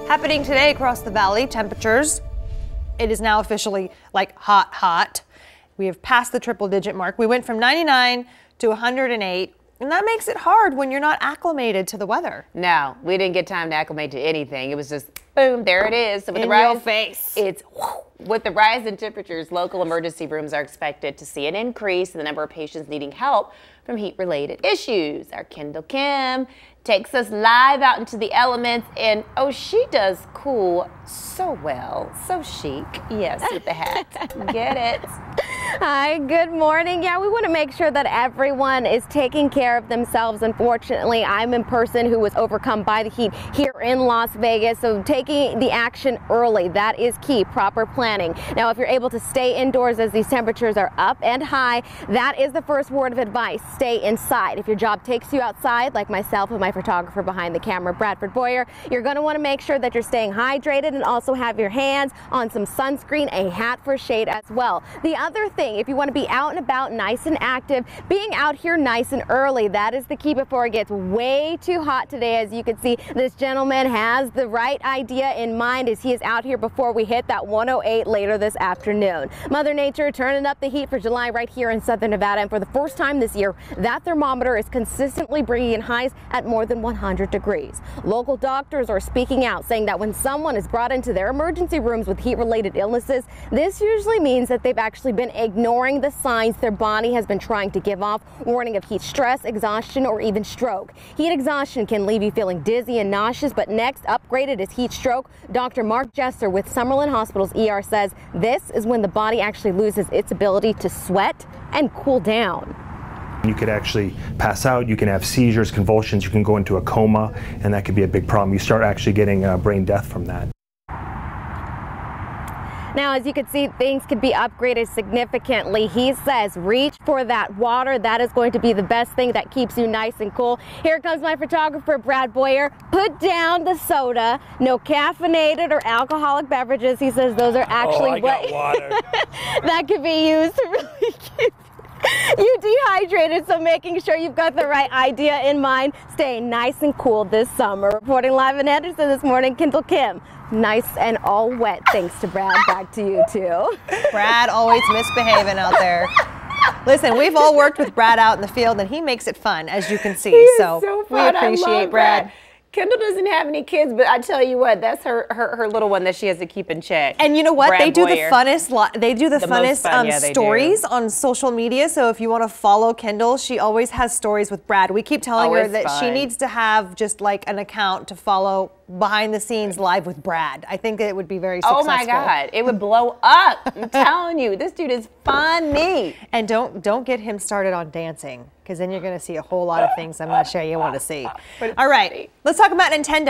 Happening today across the valley, temperatures, it is now officially like hot. We have passed the triple-digit mark. We went from 99 to 108, and that makes it hard when you're not acclimated to the weather. No, we didn't get time to acclimate to anything. It was just boom, there it is. So with in the rise, your face. It's with the rise in temperatures, local emergency rooms are expected to see an increase in the number of patients needing help from heat-related issues. Our Kyndell Kim takes us live out into the elements, and oh, she does cool so well, so chic. Yes, with the hat. Get it? Hi, good morning. Yeah, we want to make sure that everyone is taking care of themselves. Unfortunately, I'm a person who was overcome by the heat here in Las Vegas, so taking the action early, that is key, proper planning. Now, if you're able to stay indoors as these temperatures are up and high, that is the first word of advice. Stay inside. If your job takes you outside, like myself and my photographer behind the camera, Bradford Boyer, you're going to want to make sure that you're staying hydrated and also have your hands on some sunscreen, a hat for shade as well. The other thing, if you want to be out and about nice and active, being out here nice and early, that is the key before it gets way too hot today. As you can see, this gentleman has the right idea in mind as he is out here before we hit that 108 later this afternoon. Mother Nature turning up the heat for July right here in southern Nevada, and for the first time this year, that thermometer is consistently bringing in highs at more than 100 degrees. Local doctors are speaking out, saying that when someone is brought into their emergency rooms with heat-related illnesses, this usually means that they've actually been ignoring the signs their body has been trying to give off, warning of heat stress, exhaustion, or even stroke. Heat exhaustion can leave you feeling dizzy and nauseous, but next upgraded is heat stroke. Dr. Mark Jesser with Summerlin Hospital's ER says this is when the body actually loses its ability to sweat and cool down. You could actually pass out, you can have seizures, convulsions, you can go into a coma, and that could be a big problem. You start actually getting brain death from that. Now, as you can see, things could be upgraded significantly. He says reach for that water. That is going to be the best thing that keeps you nice and cool. Here comes my photographer, Brad Boyer. Put down the soda. No caffeinated or alcoholic beverages. He says those are actually water. that could be used to really keep you dehydrated, so making sure you've got the right idea in mind. Staying nice and cool this summer. Reporting live in Anderson this morning, Kyndell Kim. Nice and all wet, thanks to Brad. Back to you, too. Brad always misbehaving out there. Listen, we've all worked with Brad out in the field, and he makes it fun, as you can see. So we appreciate Brad. Kyndell doesn't have any kids, but I tell you what, that's her little one that she has to keep in check. And you know what? Brad They do Boyer. the funnest. They do the funnest they stories do. on social media. So if you want to follow Kyndell, she always has stories with Brad. We keep telling her Always that she fun. needs to have just like an account to follow behind the scenes live with Brad. I think that it would be very successful. Oh my God, it would blow up. I'm telling you, this dude is funny. And don't get him started on dancing, because then you're going to see a whole lot of things I'm not sure you want to see. All right, let's talk about Nintendo.